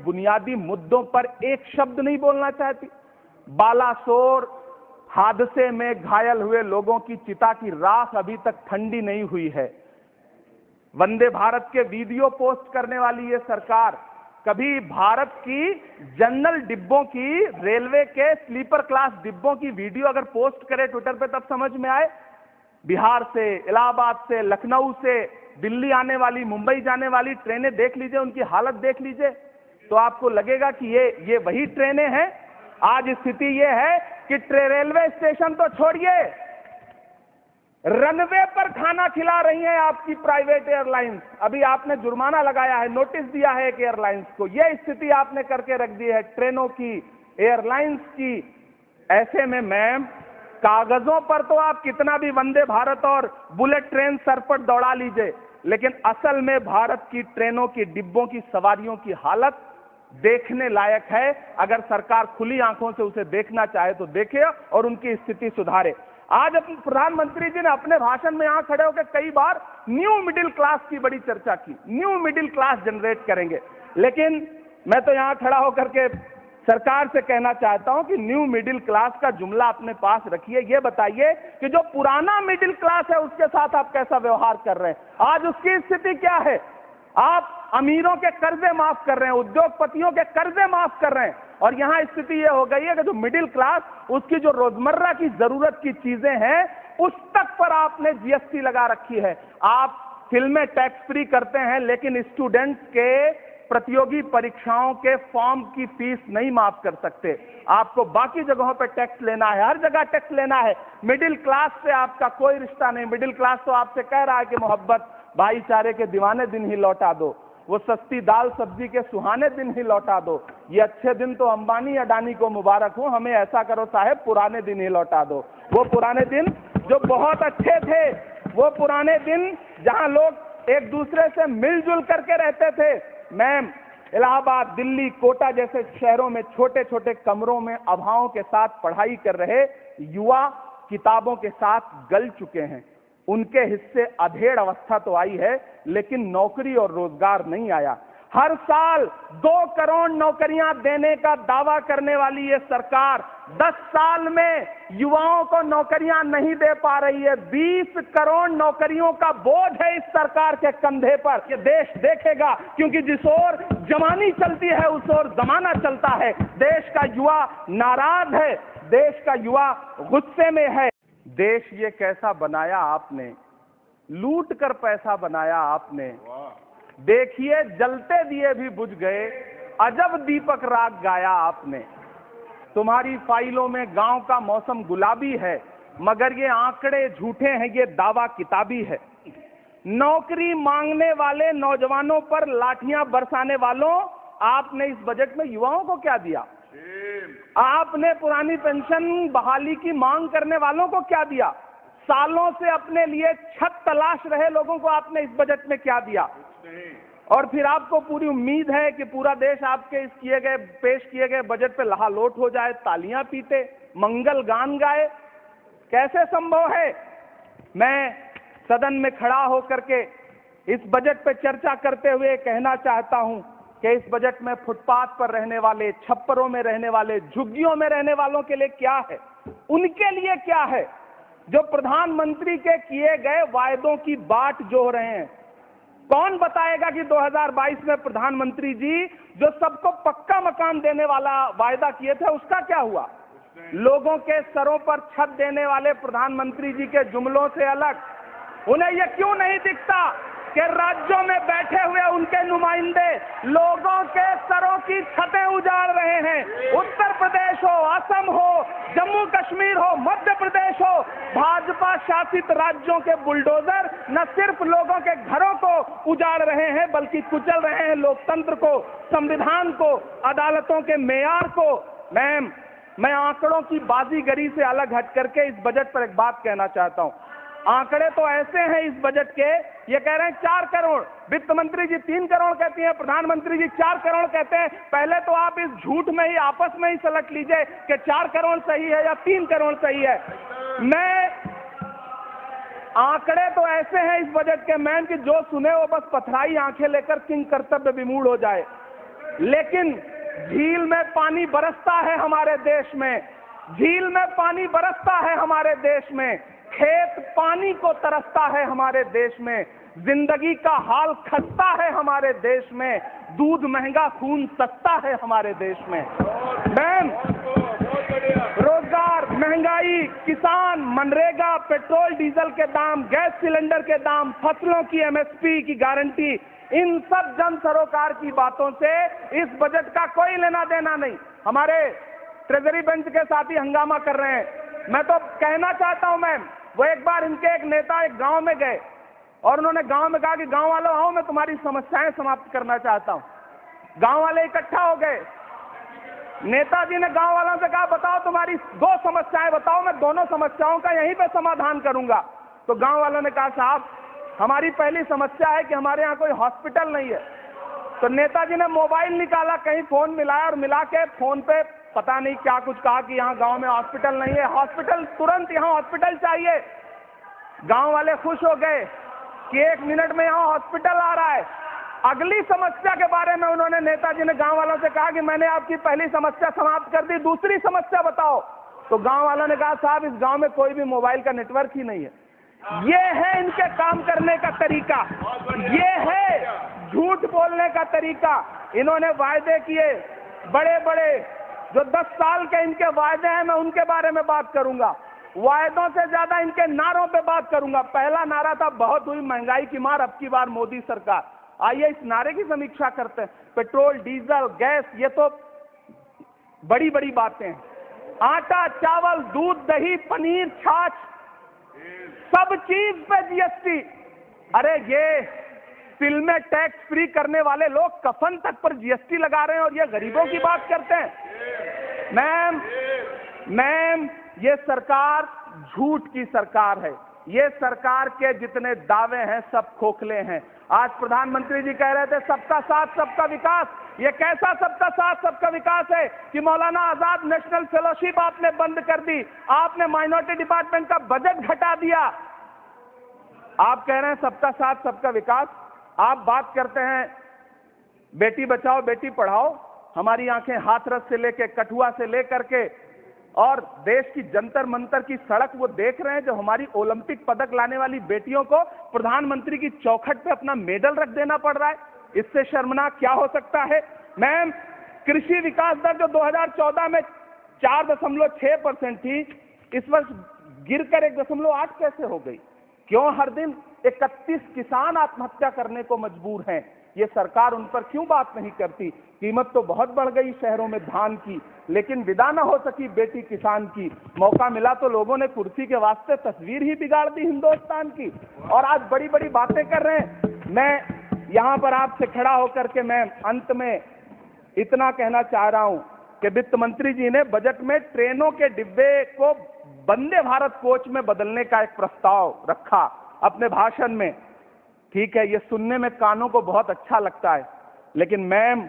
बुनियादी मुद्दों पर एक शब्द नहीं बोलना चाहती। बालासोर हादसे में घायल हुए लोगों की चिता की राख अभी तक ठंडी नहीं हुई है। वंदे भारत के वीडियो पोस्ट करने वाली ये सरकार कभी भारत की जनरल डिब्बों की, रेलवे के स्लीपर क्लास डिब्बों की वीडियो अगर पोस्ट करे ट्विटर पे तब समझ में आए। बिहार से, इलाहाबाद से, लखनऊ से दिल्ली आने वाली, मुंबई जाने वाली ट्रेनें देख लीजिए, उनकी हालत देख लीजिए, तो आपको लगेगा कि ये वही ट्रेनें हैं। आज स्थिति ये है कि रेलवे स्टेशन तो छोड़िए, रनवे पर खाना खिला रही हैं आपकी प्राइवेट एयरलाइंस। अभी आपने जुर्माना लगाया है, नोटिस दिया है एक एयरलाइंस को। यह स्थिति आपने करके रख दी है ट्रेनों की, एयरलाइंस की। ऐसे में मैम, कागजों पर तो आप कितना भी वंदे भारत और बुलेट ट्रेन सर पर दौड़ा लीजिए, लेकिन असल में भारत की ट्रेनों की डिब्बों की सवारियों की हालत देखने लायक है। अगर सरकार खुली आंखों से उसे देखना चाहे तो देखे और उनकी स्थिति सुधारे। आज अपने प्रधानमंत्री जी ने अपने भाषण में यहां खड़े होकर कई बार न्यू मिडिल क्लास की बड़ी चर्चा की, न्यू मिडिल क्लास जनरेट करेंगे। लेकिन मैं तो यहां खड़ा होकर के सरकार से कहना चाहता हूं कि न्यू मिडिल क्लास का जुमला अपने पास रखिए। ये बताइए कि जो पुराना मिडिल क्लास है उसके साथ आप कैसा व्यवहार कर रहे हैं। आज उसकी स्थिति क्या है। आप अमीरों के कर्जे माफ कर रहे हैं, उद्योगपतियों के कर्जे माफ कर रहे हैं, और यहां स्थिति यह हो गई है कि जो मिडिल क्लास, उसकी जो रोजमर्रा की जरूरत की चीजें हैं उस तक पर आपने जीएसटी लगा रखी है। आप फिल्में टैक्स फ्री करते हैं, लेकिन स्टूडेंट्स के प्रतियोगी परीक्षाओं के फॉर्म की फीस नहीं माफ कर सकते। आपको बाकी जगहों पर टैक्स लेना है, हर जगह टैक्स लेना है। मिडिल क्लास से आपका कोई रिश्ता नहीं। मिडिल क्लास तो आपसे कह रहा है कि मोहब्बत, भाईचारे के दीवाने दिन ही लौटा दो, वो सस्ती दाल सब्जी के सुहाने दिन ही लौटा दो। ये अच्छे दिन तो अंबानी अडानी को मुबारक हो, हमें ऐसा करो साहब, पुराने दिन ही लौटा दो। वो पुराने दिन जो बहुत अच्छे थे, वो पुराने दिन जहां लोग एक दूसरे से मिलजुल करके रहते थे। मैम, इलाहाबाद, दिल्ली, कोटा जैसे शहरों में छोटे छोटे कमरों में अभावों के साथ पढ़ाई कर रहे युवा किताबों के साथ गल चुके हैं। उनके हिस्से अधेड़ अवस्था तो आई है, लेकिन नौकरी और रोजगार नहीं आया। हर साल 2 करोड़ नौकरियां देने का दावा करने वाली ये सरकार 10 साल में युवाओं को नौकरियां नहीं दे पा रही है। 20 करोड़ नौकरियों का बोझ है इस सरकार के कंधे पर। ये देश देखेगा, क्योंकि जिस ओर जवानी चलती है उस ओर जमाना चलता है। देश का युवा नाराज है, देश का युवा गुस्से में है। देश ये कैसा बनाया आपने, लूट कर पैसा बनाया आपने। देखिए, जलते दिए भी बुझ गए, अजब दीपक राग गाया आपने। तुम्हारी फाइलों में गांव का मौसम गुलाबी है, मगर ये आंकड़े झूठे हैं, ये दावा किताबी है। नौकरी मांगने वाले नौजवानों पर लाठियां बरसाने वालों, आपने इस बजट में युवाओं को क्या दिया। आपने पुरानी पेंशन बहाली की मांग करने वालों को क्या दिया। सालों से अपने लिए छत तलाश रहे लोगों को आपने इस बजट में क्या दिया। और फिर आपको पूरी उम्मीद है कि पूरा देश आपके इस पेश किए गए बजट पे लहालोट हो जाए, तालियां पीटे, मंगल गान गाए। कैसे संभव है। मैं सदन में खड़ा होकर के इस बजट पे चर्चा करते हुए कहना चाहता हूं कि इस बजट में फुटपाथ पर रहने वाले, छप्परों में रहने वाले, झुग्गियों में रहने वालों के लिए क्या है, उनके लिए क्या है। जो प्रधानमंत्री के किए गए वायदों की बाट जोह रहे हैं। कौन बताएगा कि 2022 में प्रधानमंत्री जी जो सबको पक्का मकान देने वाला वायदा किए थे उसका क्या हुआ। लोगों के सरों पर छत देने वाले प्रधानमंत्री जी के जुमलों से अलग उन्हें यह क्यों नहीं दिखता कि राज्यों में बैठे हुए उनके नुमाइंदे लोगों के सरों की छतें उजाड़ रहे हैं। उत्तर प्रदेश हो, असम हो, जम्मू कश्मीर हो, मध्य प्रदेश हो, भाजपा शासित राज्यों के बुलडोजर न सिर्फ लोगों के घरों को उजाड़ रहे हैं, बल्कि कुचल रहे हैं लोकतंत्र को, संविधान को, अदालतों के मेयार को। मैम, मैं आंकड़ों की बाजीगरी से अलग हट करके इस बजट पर एक बात कहना चाहता हूं। आंकड़े तो ऐसे हैं इस बजट के, ये कह रहे हैं 4 करोड़, वित्त मंत्री जी 3 करोड़ कहती हैं, प्रधानमंत्री जी 4 करोड़ कहते हैं। पहले तो आप इस झूठ में ही आपस में ही सलट लीजिए कि 4 करोड़ सही है या 3 करोड़ सही है। आंकड़े तो ऐसे हैं इस बजट के मैन कि जो सुने वो बस पथराई आंखें लेकर किंग कर्तव्य विमूढ़ हो जाए। लेकिन झील में पानी बरसता है हमारे देश में, झील में पानी बरसता है हमारे देश में, खेत पानी को तरसता है हमारे देश में, जिंदगी का हाल खस्ता है हमारे देश में, दूध महंगा खून सस्ता है हमारे देश में। मैम, रोजगार, महंगाई, किसान, मनरेगा, पेट्रोल डीजल के दाम, गैस सिलेंडर के दाम, फसलों की एमएसपी की गारंटी, इन सब जन सरोकार की बातों से इस बजट का कोई लेना देना नहीं। हमारे ट्रेजरी बेंच के साथी हंगामा कर रहे हैं। मैं तो कहना चाहता हूं मैम, वो एक बार इनके एक नेता एक गांव में गए और उन्होंने गांव में कहा कि गांव वालों आओ, मैं तुम्हारी समस्याएं समाप्त करना चाहता हूं। गांव वाले इकट्ठा हो गए। नेताजी ने गांव वालों से कहा, बताओ तुम्हारी 2 समस्याएं बताओ, मैं दोनों समस्याओं का यहीं पे समाधान करूंगा। तो गांव वालों ने कहा, साहब हमारी पहली समस्या है कि हमारे यहाँ कोई हॉस्पिटल नहीं है। तो नेताजी ने मोबाइल निकाला, कहीं फोन मिलाया और मिला के फोन पे पता नहीं क्या कुछ कहा कि यहाँ गांव में हॉस्पिटल नहीं है, हॉस्पिटल तुरंत, यहाँ हॉस्पिटल चाहिए। गांव वाले खुश हो गए कि 1 मिनट में यहाँ हॉस्पिटल आ रहा है। अगली समस्या के बारे में उन्होंने, नेताजी ने गांव वालों से कहा कि मैंने आपकी पहली समस्या समाप्त कर दी, दूसरी समस्या बताओ। तो गांव वालों ने कहा, साहब इस गांव में कोई भी मोबाइल का नेटवर्क ही नहीं है। ये है इनके काम करने का तरीका, ये है झूठ बोलने का तरीका। इन्होंने वायदे किए बड़े बड़े, जो 10 साल के इनके वायदे हैं, मैं उनके बारे में बात करूंगा। वायदों से ज्यादा इनके नारों पे बात करूंगा। पहला नारा था, बहुत हुई महंगाई की मार, अब की बार मोदी सरकार। आइए इस नारे की समीक्षा करते हैं। पेट्रोल, डीजल, गैस, ये तो बड़ी बड़ी बातें हैं। आटा, चावल, दूध, दही, पनीर, छाछ, सब चीज पे जीएसटी। अरे ये फिल्में टैक्स फ्री करने वाले लोग कफन तक पर जीएसटी लगा रहे हैं और ये गरीबों की बात करते हैं। मैम, ये सरकार झूठ की सरकार है। ये सरकार के जितने दावे हैं सब खोखले हैं। आज प्रधानमंत्री जी कह रहे थे सबका साथ सबका विकास। ये कैसा सबका साथ सबका विकास है कि मौलाना आजाद नेशनल फेलोशिप आपने बंद कर दी, आपने माइनॉरिटी डिपार्टमेंट का बजट घटा दिया। आप कह रहे हैं सबका साथ सबका विकास, आप बात करते हैं बेटी बचाओ बेटी पढ़ाओ। हमारी आंखें हाथरस से लेकर, कठुआ से लेकर के और देश की जंतर मंतर की सड़क वो देख रहे हैं, जो हमारी ओलंपिक पदक लाने वाली बेटियों को प्रधानमंत्री की चौखट पे अपना मेडल रख देना पड़ रहा है। इससे शर्मनाक क्या हो सकता है। मैम, कृषि विकास दर जो 2014 में 4.6% थी, इस वर्ष गिरकर 1.8 कैसे हो गई? क्यों हर दिन 31 किसान आत्महत्या करने को मजबूर हैं? ये सरकार उन पर क्यों बात नहीं करती? कीमत तो बहुत बढ़ गई शहरों में धान की, लेकिन विदा न हो सकी बेटी किसान की। मौका मिला तो लोगों ने कुर्सी के वास्ते तस्वीर ही बिगाड़ दी हिंदुस्तान की, और आज बड़ी बड़ी बातें कर रहे हैं। मैं यहां पर आपसे खड़ा होकर के मैं अंत में इतना कहना चाह रहा हूं कि वित्त मंत्री जी ने बजट में ट्रेनों के डिब्बे को वंदे भारत कोच में बदलने का एक प्रस्ताव रखा अपने भाषण में। ठीक है, ये सुनने में कानों को बहुत अच्छा लगता है, लेकिन मैम,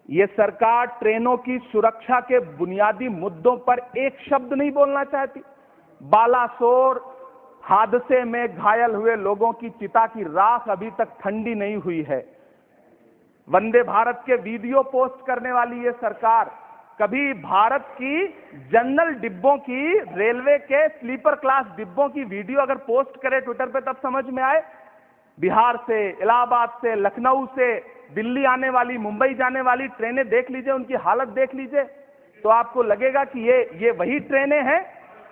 ये सरकार ट्रेनों की सुरक्षा के बुनियादी मुद्दों पर एक शब्द नहीं बोलना चाहती। बालासोर हादसे में घायल हुए लोगों की चिता की राख अभी तक ठंडी नहीं हुई है। वंदे भारत के वीडियो पोस्ट करने वाली ये सरकार कभी भारत की जनरल डिब्बों की, रेलवे के स्लीपर क्लास डिब्बों की वीडियो अगर पोस्ट करे ट्विटर पे, तब समझ में आए। बिहार से, इलाहाबाद से, लखनऊ से दिल्ली आने वाली, मुंबई जाने वाली ट्रेनें देख लीजिए, उनकी हालत देख लीजिए, तो आपको लगेगा कि ये वही ट्रेनें हैं।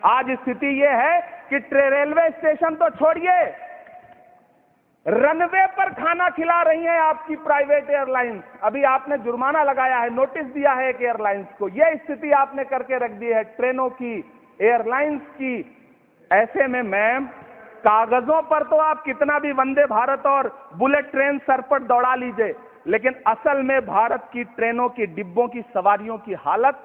आज स्थिति ये है कि रेलवे स्टेशन तो छोड़िए, रनवे पर खाना खिला रही हैं आपकी प्राइवेट एयरलाइंस। अभी आपने जुर्माना लगाया है, नोटिस दिया है एक एयरलाइंस को। यह स्थिति आपने करके रख दी है ट्रेनों की, एयरलाइंस की। ऐसे में मैम, कागजों पर तो आप कितना भी वंदे भारत और बुलेट ट्रेन सर पर दौड़ा लीजिए, लेकिन असल में भारत की ट्रेनों की डिब्बों की सवारियों की हालत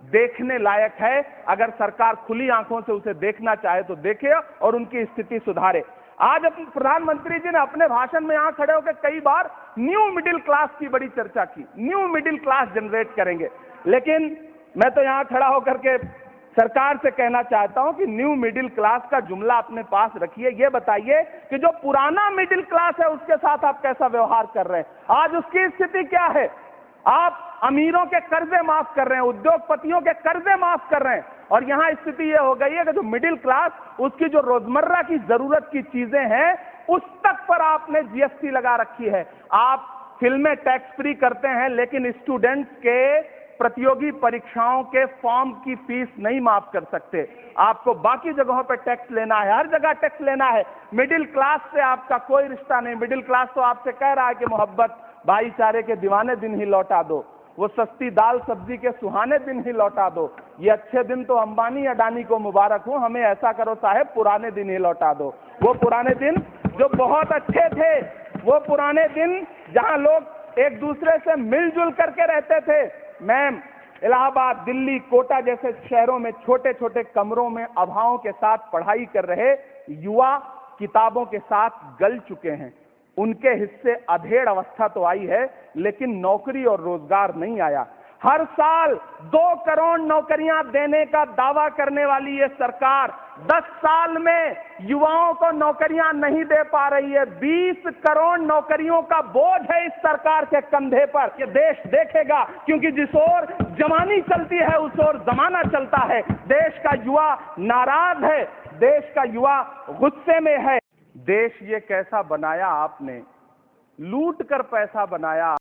देखने लायक है। अगर सरकार खुली आंखों से उसे देखना चाहे तो देखे और उनकी स्थिति सुधारे। आज प्रधानमंत्री जी ने अपने भाषण में यहां खड़े होकर कई बार न्यू मिडिल क्लास की बड़ी चर्चा की, न्यू मिडिल क्लास जनरेट करेंगे। लेकिन मैं तो यहां खड़ा होकर के सरकार से कहना चाहता हूं कि न्यू मिडिल क्लास का जुमला अपने पास रखिए। ये बताइए कि जो पुराना मिडिल क्लास है उसके साथ आप कैसा व्यवहार कर रहे हैं। आज उसकी स्थिति क्या है? आप अमीरों के कर्जे माफ कर रहे हैं, उद्योगपतियों के कर्जे माफ कर रहे हैं, और यहां स्थिति यह हो गई है कि जो मिडिल क्लास, उसकी जो रोजमर्रा की जरूरत की चीजें हैं उस तक पर आपने जीएसटी लगा रखी है। आप फिल्में टैक्स फ्री करते हैं, लेकिन स्टूडेंट्स के प्रतियोगी परीक्षाओं के फॉर्म की फीस नहीं माफ कर सकते। आपको बाकी जगहों पर टैक्स लेना है, हर जगह टैक्स लेना है। मिडिल क्लास से आपका कोई रिश्ता नहीं। मिडिल क्लास तो आपसे कह रहा है कि मोहब्बत, भाईचारे के दीवाने दिन ही लौटा दो, वो सस्ती दाल सब्जी के सुहाने दिन ही लौटा दो। ये अच्छे दिन तो अंबानी अडानी को मुबारक हो, हमें ऐसा करो साहब पुराने दिन ही लौटा दो। वो पुराने दिन जो बहुत अच्छे थे, वो पुराने दिन जहां लोग एक दूसरे से मिलजुल करके रहते थे। मैम, इलाहाबाद, दिल्ली, कोटा जैसे शहरों में छोटे छोटे कमरों में अभावों के साथ पढ़ाई कर रहे युवा किताबों के साथ गल चुके हैं। उनके हिस्से अधेड़ अवस्था तो आई है, लेकिन नौकरी और रोजगार नहीं आया। हर साल 2 करोड़ नौकरियां देने का दावा करने वाली ये सरकार 10 साल में युवाओं को नौकरियां नहीं दे पा रही है। 20 करोड़ नौकरियों का बोझ है इस सरकार के कंधे पर। ये देश देखेगा, क्योंकि जिस ओर जवानी चलती है उस ओर जमाना चलता है। देश का युवा नाराज है, देश का युवा गुस्से में है। देश ये कैसा बनाया आपने, लूट कर पैसा बनाया।